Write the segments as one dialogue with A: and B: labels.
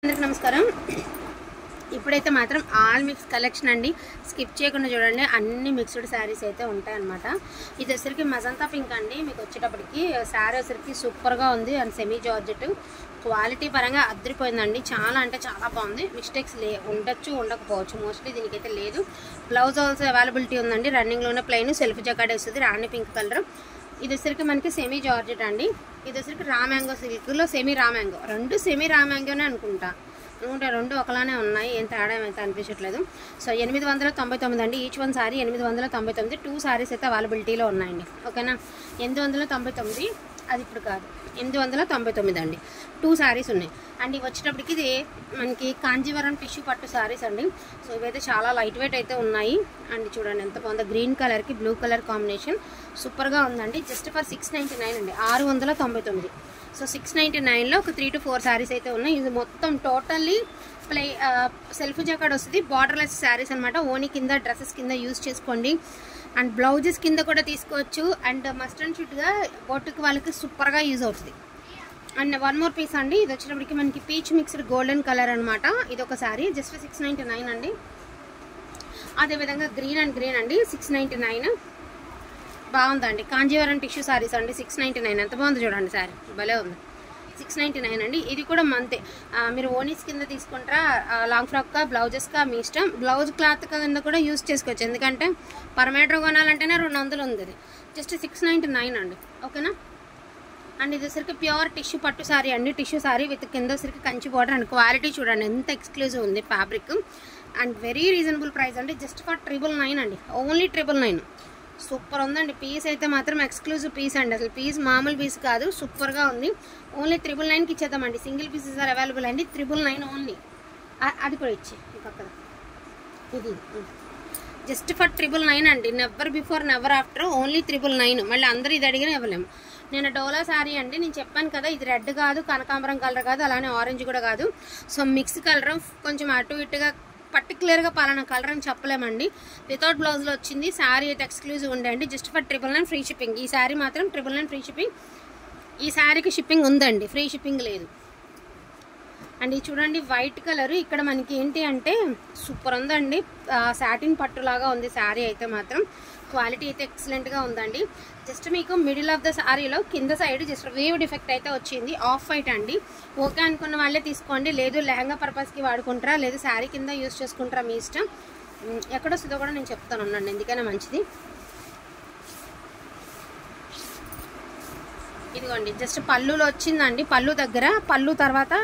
A: అందరికీ నమస్కారం. ఇప్పుడైతే మాత్రం ఆల్ మిక్స్ కలెక్షన్ అండి. స్కిప్ చేయకుండా చూడండి, అన్ని మిక్స్డ్ శారీస్ అయితే ఉంటాయన్నమాట. ఇది వచ్చరికి మజంతా పింక్ అండి. మీకు వచ్చేటప్పటికి శారీ వచ్చరికి సూపర్గా ఉంది అండ్ సెమీ జార్జెట్. క్వాలిటీ పరంగా అద్దరిపోయిందండి. చాలా అంటే చాలా బాగుంది. మిస్టేక్స్ ఉండొచ్చు, ఉండకపోవచ్చు, మోస్ట్లీ దీనికైతే లేదు. బ్లౌజ్ ఆల్సో అవైలబిలిటీ ఉందండి. రన్నింగ్లోనే ప్లెయిన్ సెల్ఫ్ జకాడ్ వస్తుంది, రాణి పింక్ కలర్. ఇది వచ్చరికి మనకి సెమీ జార్జెట్ అండి. ఇది వచ్చరికి రా మ్యాంగో సిల్క్లో సెమీ రా మ్యాంగో, రెండు సెమీ రా మ్యాంగోనే అనుకుంటా. రెండు ఒకలానే ఉన్నాయి, ఏం తేడా ఏమైతే అనిపించట్లేదు. సో 899 అండి ఈచ్ వన్ సారీ. 899 2 సారీస్ అయితే అవైలబిలిటీలో ఉన్నాయండి. ఓకేనా, 899 అది ఇప్పుడు కాదు, 899 అండి. 2 సారీస్ ఉన్నాయి. అండ్ ఇవి వచ్చేటప్పటికి ఇది మనకి కాంజీవరం టిష్యూ పట్టు సారీస్ అండి. సో ఇవైతే చాలా లైట్ వెయిట్ అయితే ఉన్నాయి. అండ్ చూడండి ఎంత బాగుందో, గ్రీన్ కలర్కి బ్లూ కలర్ కాంబినేషన్ సూపర్గా ఉందండి. జస్ట్ ఫర్ 699 అండి, 699. సో 699లో ఒక 3 to 4 శారీస్ అయితే ఉన్నాయి. ఇది మొత్తం టోటల్లీ సెల్ఫ్ జాకెట్ వస్తుంది, బార్డర్లెస్ శారీస్ అనమాట. ఓనీ కింద డ్రెస్సెస్ కింద యూజ్ చేసుకోండి. అండ్ బ్లౌజెస్ కింద కూడా తీసుకోవచ్చు. అండ్ మస్ట్ అండ్ షుడ్గా బొట్టుకి వాళ్ళకి సూపర్గా యూజ్ అవుతుంది. అండ్ వన్ మోర్ పీస్ అండి. ఇది వచ్చేటప్పటికి మనకి పీచ్ మిక్స్డ్ గోల్డెన్ కలర్ అనమాట. ఇది ఒక శారీ జస్ట్ 699 అండి. అదేవిధంగా గ్రీన్ అండ్ గ్రీన్ అండి, 699. బాగుందండి. కాంజీవరం టిష్యూ సారీస్ అండి, 699. ఎంత బాగుంది చూడండి, శారీ భలే ఉంది. 699 అండి. ఇది కూడా మంతే, మీరు ఓనీస్ కింద తీసుకుంటారా, లాంగ్ ఫ్రాక్కా, బ్లౌజెస్కా మీ ఇష్టం. బ్లౌజ్ క్లాత్ కింద కూడా యూజ్ చేసుకోవచ్చు, ఎందుకంటే పర్ మీటర్ కొనాలంటేనే 200 ఉంది. జస్ట్ 699 అండి. ఓకేనా. అండ్ ఇది వచ్చరికి ప్యూర్ టిష్యూ పట్టు సారీ అండి. టిష్యూ సారీ విత్ కింద వచ్చరికి కంచి బార్డర్. అండ్ క్వాలిటీ చూడండి ఎంత ఎక్స్క్లూజివ్ ఉంది fabric. And very reasonable price అండి. జస్ట్ ఫర్ 999 అండి, ఓన్లీ 999. సూపర్ ఉందండి. పీస్ అయితే మాత్రం ఎక్స్క్లూజివ్ పీస్ అండి, అసలు పీస్ మామూలు పీస్ కాదు, సూపర్గా ఉంది. ఓన్లీ 999కి ఇచ్చేద్దామండి. సింగిల్ పీసెస్ ఆర్ అవైలబుల్ అండి, 999 ఓన్లీ. అది కూడా ఇచ్చి పక్కన ఇది జస్ట్ ఫర్ 999 అండి. Never before never after, only 999. మళ్ళీ అందరూ ఇది అడిగినా ఇవ్వలేము. నేను డోలా శారీ అండి, నేను చెప్పాను కదా, ఇది రెడ్ కాదు, కనకాంబరం కలర్ కాదు, అలానే ఆరెంజ్ కూడా కాదు. సో మిక్స్ కలర్, కొంచెం అటు ఇటుగా పర్టికులర్గా పలానా కలర్ అని చెప్పలేమండి. వితౌట్ బ్లౌజ్లో వచ్చింది. శారీ అయితే ఎక్స్క్లూజివ్ ఉండండి. Just for 999 free shipping. ఈ శారీ మాత్రం 999 ఫ్రీ షిప్పింగ్. ఈ శారీకి షిప్పింగ్ ఉందండి, ఫ్రీ షిప్పింగ్ లేదు. అండ్ ఇది చూడండి వైట్ కలర్. ఇక్కడ మనకి ఏంటి అంటే సూపర్ ఉందండి, సాటిన్ పట్టులాగా ఉంది శారీ అయితే మాత్రం. క్వాలిటీ అయితే ఎక్సలెంట్గా ఉందండి. జస్ట్ మీకు మిడిల్ ఆఫ్ ద శారీలో కింద సైడ్ జస్ట్ వేవ్ డిఫెక్ట్ అయితే వచ్చింది, ఆఫ్ వైట్ అండి. ఓకే అనుకున్న వాళ్ళే తీసుకోండి, లేదు లెహంగా పర్పస్కి వాడుకుంటారా, లేదు శారీ కింద యూజ్ చేసుకుంటారా మీ ఇష్టం. ఎక్కడ వస్తుందో కూడా నేను చెప్తాను ఉండండి, ఎందుకైనా మంచిది. ఇదిగోండి జస్ట్ పళ్ళులో వచ్చిందండి, పళ్ళు దగ్గర, పళ్ళు తర్వాత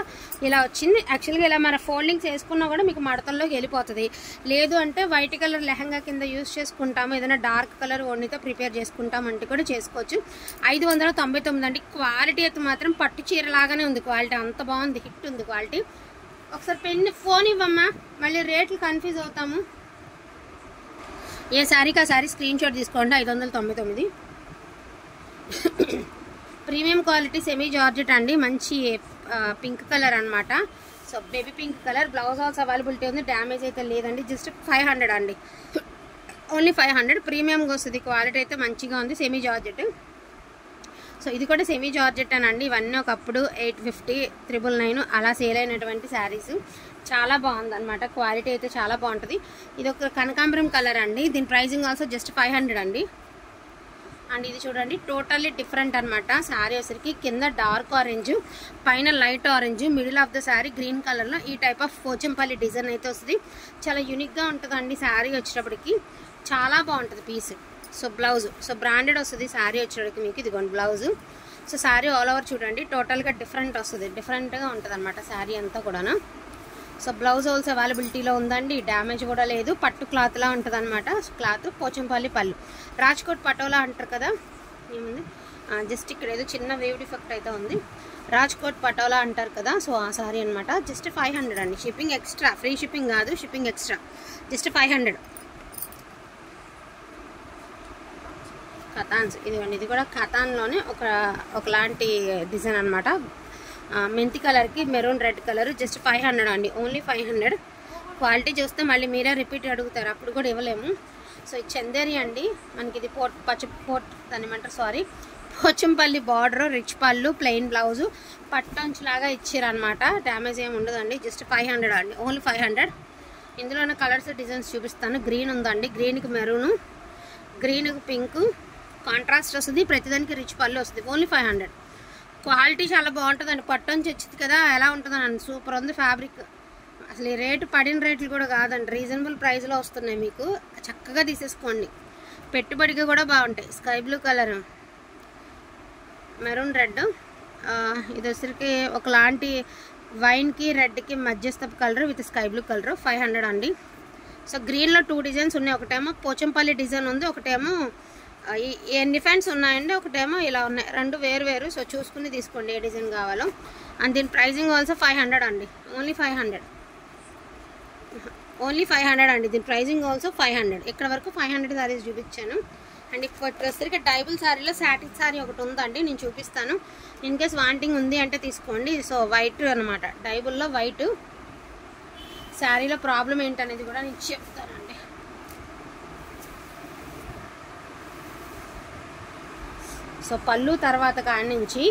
A: ఇలా వచ్చింది. యాక్చువల్గా ఇలా మన ఫోల్డింగ్స్ వేసుకున్నా కూడా మీకు మడతల్లోకి వెళ్ళిపోతుంది. లేదు అంటే వైట్ కలర్ లెహంగా కింద యూజ్ చేసుకుంటాము, ఏదైనా డార్క్ కలర్ ఓన్లీతో ప్రిపేర్ చేసుకుంటామంటే కూడా చేసుకోవచ్చు. 599 అండి. క్వాలిటీ అయితే మాత్రం పట్టు చీరలాగానే ఉంది, క్వాలిటీ అంత బాగుంది, హిట్ ఉంది క్వాలిటీ. ఒకసారి ఫోన్ ఇవ్వమ్మా, మళ్ళీ రేట్లు కన్ఫ్యూజ్ అవుతాము. ఏ శారీకి ఆ శారీ స్క్రీన్ షాట్ తీసుకోండి. 599. ప్రీమియం క్వాలిటీ సెమీ జార్జెట్ అండి, మంచి పింక్ కలర్ అనమాట. So baby pink colour. Blouse also availability ఉంది, డ్యామేజ్ అయితే లేదండి. జస్ట్ 500 అండి, ఓన్లీ 500. ప్రీమియంగా వస్తుంది, క్వాలిటీ అయితే మంచిగా ఉంది, సెమీ జార్జెట్. సో ఇది కూడా సెమీ జార్జెట్ అనండి. ఇవన్నీ ఒకప్పుడు 850, 999 అలా సేల్ అయినటువంటి శారీస్. చాలా బాగుంది అనమాట, క్వాలిటీ అయితే చాలా బాగుంటుంది. ఇది ఒక కనకాంబరం కలర్ అండి, దీని ప్రైజింగ్ ఆల్సో జస్ట్ 500 అండి. అండ్ ఇది చూడండి టోటల్లీ డిఫరెంట్ అనమాట. శారీ వచ్చరికి కింద డార్క్ ఆరెంజ్, పైన light orange, middle of the sari green కలర్లో ఈ టైప్ ఆఫ్ పోచంపల్లి డిజైన్ అయితే వస్తుంది. చాలా యూనిక్గా ఉంటుందండి శారీ వచ్చేటప్పటికి, చాలా బాగుంటుంది piece. So blouse, so branded వస్తుంది శారీ వచ్చేటప్పటికి మీకు. ఇదిగోండి blouse. So sari all over చూడండి టోటల్గా డిఫరెంట్ వస్తుంది, డిఫరెంట్గా ఉంటుంది అనమాట శారీ అంతా కూడా. సో బ్లౌజ్ ఆల్సో అవైలబిలిటీలో ఉందండి, డ్యామేజ్ కూడా లేదు, పట్టు క్లాత్లా ఉంటుంది అనమాట. క్లాత్ పోచంపల్లి పళ్ళు, రాజ్కోట్ పటోలా అంటారు కదా, ఏముంది జస్ట్ ఇక్కడ ఏదో చిన్న వేవ్ డిఫెక్ట్ అయితే ఉంది, రాజ్కోట్ పటోలా అంటారు కదా. సో ఆ సారీ అనమాట. జస్ట్ 500 అండి, షిప్పింగ్ ఎక్స్ట్రా, ఫ్రీ షిప్పింగ్ కాదు, షిప్పింగ్ ఎక్స్ట్రా. జస్ట్ 500. కథాన్స్, ఇదిగోండి ఇది కూడా కథాన్లోనే ఒకలాంటి డిజైన్ అనమాట. మెంతి కలర్కి మెరూన్ రెడ్ కలర్. జస్ట్ 500 అండి, ఓన్లీ 500. క్వాలిటీ చూస్తే మళ్ళీ మీరే రిపీట్ అడుగుతారు, అప్పుడు కూడా ఇవ్వలేము. సో ఇది చందేరి అండి మనకి. ఇది పోట్ దాని ఏమంటారు, సారీ పోచంపల్లి బార్డర్, రిచ్ పళ్ళు, ప్లెయిన్ బ్లౌజు, పట్టంచులాగా ఇచ్చారనమాట. డ్యామేజ్ ఏమి ఉండదండి. జస్ట్ 500 అండి, ఓన్లీ 500. ఇందులోనే కలర్స్ డిజైన్స్ చూపిస్తాను. గ్రీన్ ఉందండి, గ్రీన్కి మెరూను, గ్రీన్కి పింక్ కాంట్రాస్ట్ వస్తుంది. ప్రతిదానికి రిచ్ పళ్ళు వస్తుంది. ఓన్లీ 500. క్వాలిటీ చాలా బాగుంటుందండి. పట్టంచి వచ్చింది కదా, ఎలా ఉంటుందని సూపర్ ఉంది ఫ్యాబ్రిక్. అసలు ఈ రేటు పడిన రేట్లు కూడా కాదండి, రీజనబుల్ ప్రైస్లో వస్తున్నాయి. మీకు చక్కగా తీసేసుకోండి. పెట్టుబడిగా కూడా బాగుంటాయి. Sky blue colour, maroon red, ఇది వచ్చరికి ఒకలాంటి వైన్కి రెడ్కి మధ్యస్థపు colour with sky blue colour. 500 అండి. సో గ్రీన్లో 2 డిజైన్స్ ఉన్నాయి. ఒకటేమో పోచంపల్లి డిజైన్ ఉంది, ఒకటేమో ఎన్ని ఫ్యాన్స్ ఉన్నాయండి, ఒకటేమో ఇలా ఉన్నాయి. 2 వేరు. సో చూసుకుని తీసుకోండి ఏ డిజైన్ కావాలో. అండ్ దీని ప్రైజింగ్ ఆల్సో 500 అండి, ఓన్లీ 500. ఓన్లీ 500 అండి. దీని ప్రైజింగ్ ఆల్సో 500. ఇక్కడ వరకు 500 శారీస్ చూపించాను. అండ్ ఇప్పుడు డైబుల్ శారీలో సాటిక్ శారీ ఒకటి ఉందండి, నేను చూపిస్తాను. ఇన్ కేస్ వాంటింగ్ ఉంది అంటే తీసుకోండి. సో వైట్ అనమాట, డైబుల్లో వైట్. శారీలో ప్రాబ్లం ఏంటనేది కూడా నేను చెప్తానండి. సో పళ్ళు తర్వాత కాడి నుంచి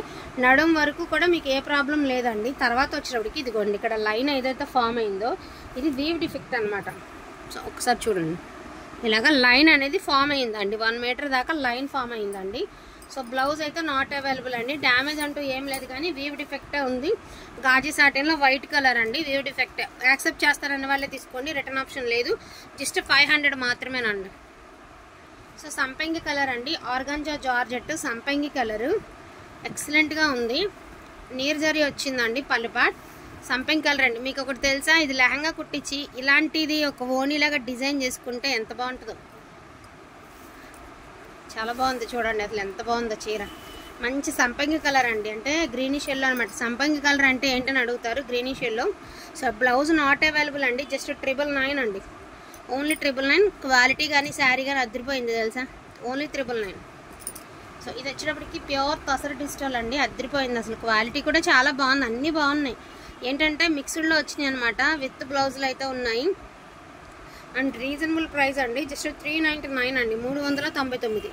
A: నడుం వరకు కూడా మీకు ఏ ప్రాబ్లం లేదండి. తర్వాత వచ్చేటప్పటికి ఇదిగోండి, ఇక్కడ లైన్ ఏదైతే ఫామ్ అయిందో ఇది వీవ్ డిఫెక్ట్ అనమాట. సో ఒకసారి చూడండి, ఇలాగ లైన్ అనేది ఫామ్ అయిందండి. 1 మీటర్ దాకా లైన్ ఫామ్ అయిందండి. సో బ్లౌజ్ అయితే నాట్ అవైలబుల్ అండి. డ్యామేజ్ అంటూ ఏం లేదు, కానీ వీవ్ డిఫెక్టే ఉంది. గాజీ సాటిన్లో వైట్ కలర్ అండి, వీవ్ డిఫెక్ట్. యాక్సెప్ట్ చేస్తారన్న వాళ్ళే తీసుకోండి, రిటర్న్ ఆప్షన్ లేదు. జస్ట్ 500 మాత్రమేనండి. సో సంపంగి కలర్ అండి, ఆర్గాంజా జార్జెట్ సంపంగి కలరు ఎక్సలెంట్గా ఉంది. నీర్ జరీ వచ్చిందండి పల్లుపాట్. సంపంగి కలర్ అండి. మీకు ఒకటి తెలుసా, ఇది లెహంగా కుట్టించి ఇలాంటిది ఒక ఓణీలాగా డిజైన్ చేసుకుంటే ఎంత బాగుంటుందో. చాలా బాగుంది చూడండి, అసలు ఎంత బాగుందో చీర. మంచి సంపంగి కలర్ అండి, అంటే గ్రీనిష్ ఎల్లో అనమాట. సంపంగి కలర్ అంటే ఏంటని అడుగుతారు, greenish yellow. So blouse not available అండి, జస్ట్ 999 అండి, ఓన్లీ 999. క్వాలిటీ కానీ శారీ కానీ అదిరిపోయింది తెలుసా, ఓన్లీ 999. సో ఇది వచ్చేటప్పటికి ప్యూర్ తసర డిజిటల్ అండి, అదిరిపోయింది అసలు. క్వాలిటీ కూడా చాలా బాగుంది, అన్నీ బాగున్నాయి. ఏంటంటే మిక్స్డ్లో వచ్చినాయి అనమాట, విత్ బ్లౌజులు అయితే ఉన్నాయి. అండ్ రీజనబుల్ ప్రైస్ అండి, జస్ట్ 399 అండి, 399.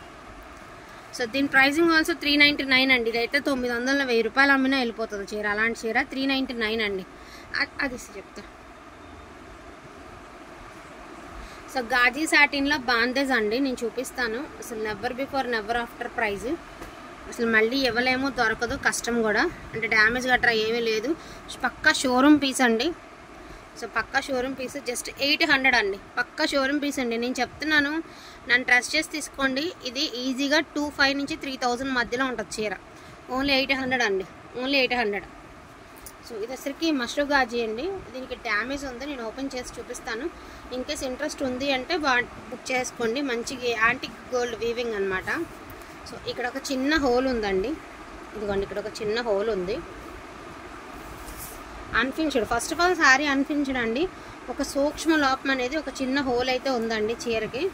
A: సో దీని ప్రైజింగ్ ఆల్సో 399 అండి. ఇదైతే 900, 1000 రూపాయలు అమ్మినా వెళ్ళిపోతుంది చీర. అలాంటి చీర 399 అండి. అది చెప్తా. సో గాజీ సాటిన్లో బాందేజ్ అండి, నేను చూపిస్తాను. అసలు never before never after price. అసలు మళ్ళీ ఇవ్వలేమో, దొరకదు, కష్టం కూడా. అంటే డ్యామేజ్ గట్రా ఏమీ లేదు, పక్కా షోరూమ్ పీస్ అండి. సో పక్కా షోరూమ్ పీస్, జస్ట్ 800 అండి, పక్కా షోరూమ్ పీస్ అండి. నేను చెప్తున్నాను, నన్ను ట్రస్ట్ చేసి తీసుకోండి. ఇది ఈజీగా 2500 నుంచి 3000 మధ్యలో ఉంటుంది చీర. ఓన్లీ 800 అండి, ఓన్లీ 800. సో ఇది వచ్చరికి మష్రూ గాజీ అండి. దీనికి డ్యామేజ్ ఉంది, నేను ఓపెన్ చేసి చూపిస్తాను. ఇన్కేస్ ఇంట్రెస్ట్ ఉంది అంటే బుక్ చేసుకోండి. మంచి యాంటిక్ గోల్డ్ వీవింగ్ అనమాట. సో ఇక్కడ ఒక చిన్న హోల్ ఉందండి, ఇదిగోండి, ఇక్కడ ఒక చిన్న హోల్ ఉంది. Unfinished, first of all sari unfinished అండి. ఒక సూక్ష్మ లోపం అనేది, ఒక చిన్న హోల్ అయితే ఉందండి చీరకి.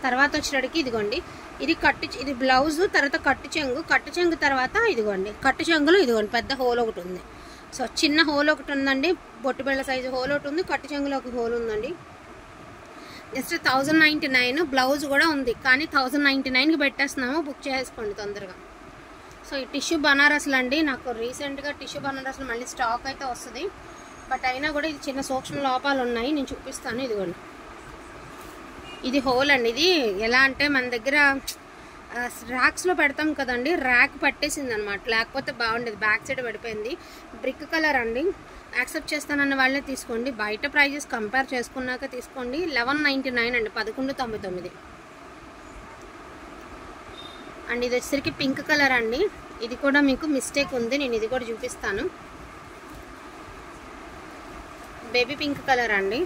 A: తర్వాత వచ్చేటడికి ఇదిగోండి, ఇది బ్లౌజ్, తర్వాత కట్టు చెంగు తర్వాత ఇదిగోండి, కట్టు చెంగులో ఇదిగోండి పెద్ద హోల్ ఒకటి ఉంది. సో చిన్న హోల్ ఒకటి ఉందండి, బొట్టు బిళ్ళ సైజు హోల్ ఒకటి ఉంది, కట్టు చెంగులో ఒక హోల్ ఉందండి. జస్ట్ 1099. బ్లౌజ్ కూడా ఉంది, కానీ 1099కి పెట్టేస్తున్నాము, బుక్ చేసుకోండి తొందరగా. సో ఈ టిష్యూ బనారస్లు అండి, నాకు రీసెంట్గా టిష్యూ బనారస్లు మళ్ళీ స్టాక్ అయితే వస్తుంది. బట్ అయినా కూడా ఇది చిన్న సూక్ష్మ లోపాలు ఉన్నాయి, నేను చూపిస్తాను. ఇదిగోండి, ఇది హోల్ అండి. ఇది ఎలా అంటే మన దగ్గర ర్యాక్స్లో పెడతాం కదండి, ర్యాక్ పట్టేసింది అనమాట, లేకపోతే బాగుండేది. బ్యాక్ సైడ్ పడిపోయింది. బ్రిక్ కలర్ అండి, యాక్సెప్ట్ చేస్తానన్న వాళ్ళే తీసుకోండి. బయట ప్రైజెస్ కంపేర్ చేసుకున్నాక తీసుకోండి. 1199 అండి, 1199. అండ్ ఇది వచ్చేసరికి పింక్ కలర్ అండి. ఇది కూడా మీకు మిస్టేక్ ఉంది, నేను ఇది కూడా చూపిస్తాను. బేబీ పింక్ కలర్ అండి.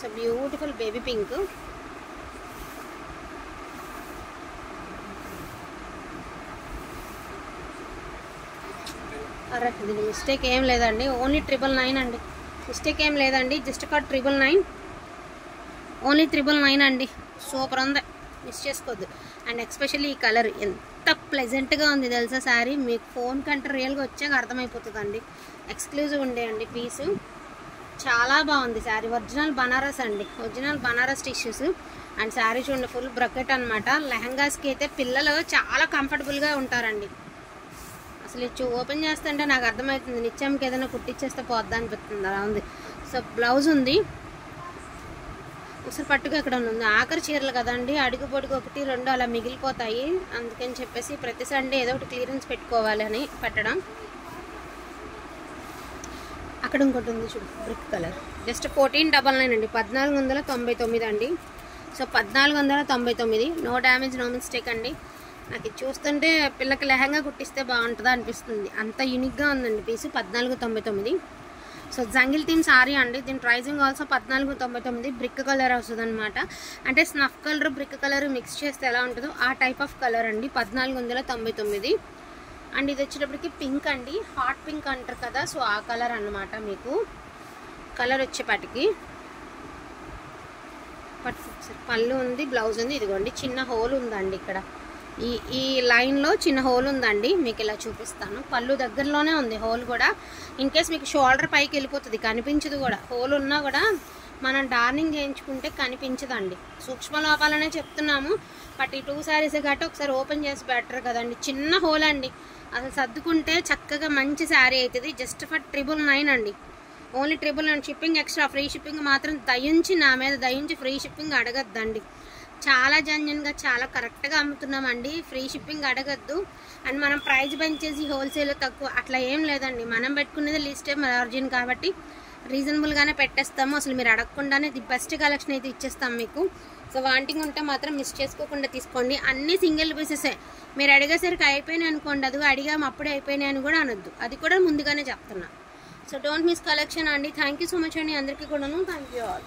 A: So beautiful baby pink. అరే దీని మిస్టేక్ ఏం లేదండి, ఓన్లీ 999 అండి, మిస్టేక్ ఏం లేదండి. జస్ట్ ఒక 999, ఓన్లీ 999 అండి. సూపర్ ఉంది, మిస్ చేసుకోవద్దు. అండ్ ఎక్స్పెషల్లీ ఈ కలర్ ఎంత ప్లెజెంట్గా ఉంది తెలుసా శారీ, మీకు ఫోన్ కంటే రియల్గా వచ్చాక అర్థమైపోతుందండి. ఎక్స్క్లూజివ్ ఉండేయండి పీసు, చాలా బాగుంది శారీ. ఒరిజినల్ బనారస్ అండి, original Banaras tissues. And sari చూడండి ఫుల్ బ్రకెట్ అనమాట. లెహంగాస్కి అయితే పిల్లలు చాలా కంఫర్టబుల్గా ఉంటారండి. అసలు ఇది ఓపెన్ చేస్తుంటే నాకు అర్థమవుతుంది నిత్యంకి ఏదైనా కుట్టించేస్తే పోద్దా అనిపిస్తుంది, అలా ఉంది. సో బ్లౌజ్ ఉంది, ఒకసారి పట్టుగా ఎక్కడ ఉంది. ఆఖరి చీరలు కదండి, అడుగు పొడుగు 1, 2 అలా మిగిలిపోతాయి. అందుకని చెప్పేసి ప్రతి సండే ఏదో ఒకటి క్లియరెన్స్ పెట్టుకోవాలి అని పెట్టడం. అక్కడ ఇంకోటి ఉంది చూడు, బ్రిక్ కలర్, జస్ట్ 1499 అండి, 1499 అండి. So 1499, no damage no mistake అండి. నాకు ఇది చూస్తుంటే పిల్లకి లెహంగా కుట్టిస్తే బాగుంటుందా అనిపిస్తుంది, అంత యూనిక్గా ఉందండి పీసు. 1499. సో జంగిల్ థీమ్ సారీ అండి, దీని ప్రైజింగ్ ఆల్సో 1499. బ్రిక్ కలర్ వస్తుంది అనమాట, అంటే snuff colour brick colour mix చేస్తే ఎలా ఉంటుందో ఆ టైప్ ఆఫ్ కలర్ అండి. 1499. అండ్ ఇది వచ్చేటప్పటికి పింక్ అండి, హాట్ పింక్ అంటారు కదా, సో ఆ కలర్ అన్నమాట. మీకు కలర్ వచ్చేపాటికి పళ్ళు ఉంది, బ్లౌజ్ ఉంది. ఇదిగోండి చిన్న హోల్ ఉందండి ఇక్కడ, ఈ లైన్లో చిన్న హోల్ ఉందండి, మీకు ఇలా చూపిస్తాను. పళ్ళు దగ్గరలోనే ఉంది హోల్ కూడా. ఇన్ కేస్ మీకు షోల్డర్ పైకి వెళ్ళిపోతుంది, కనిపించదు కూడా. హోల్ ఉన్నా కూడా మనం డార్నింగ్ చేయించుకుంటే కనిపించదండి. సూక్ష్మ లోపాలనే చెప్తున్నాము, బట్ ఈ 2 శారీస్ కాబట్టి ఒకసారి ఓపెన్ చేసి బెటర్ కదండి. చిన్న హోల్ అండి, అసలు సర్దుకుంటే చక్కగా మంచి శారీ అవుతుంది. జస్ట్ ఫర్ 999 అండి, only 999. Shipping extra, free shipping మాత్రం దయించి నా మీద దయించి ఫ్రీ షిప్పింగ్ అడగద్దండి. చాలా జెన్యున్గా చాలా కరెక్ట్గా అమ్ముతున్నామండి, ఫ్రీ షిప్పింగ్ అడగద్దు. అండ్ మనం ప్రైస్ పెంచేసి హోల్సేల్ తక్కువ అట్లా ఏం లేదండి, మనం పెట్టుకునేది లీస్టే మార్జిన్ కాబట్టి రీజనబుల్గానే పెట్టేస్తాము. అసలు మీరు అడగకుండానే ది బెస్ట్ కలెక్షన్ అయితే ఇచ్చేస్తాం మీకు. సో వాంటింగ్ ఉంటే మాత్రం మిస్ చేసుకోకుండా తీసుకోండి. అన్ని సింగిల్ పీసెసే, మీరు అడిగేసరికి అయిపోయినాయి అనుకోండి, అది అడిగాము అప్పుడే అయిపోయినాయి అని కూడా అనొద్దు, అది కూడా ముందుగానే చెప్తున్నా. సో డోంట్ మిస్ కలెక్షన్ అండి. థ్యాంక్ యూ సో మచ్ అండి అందరికీ కూడాను. Thank you all.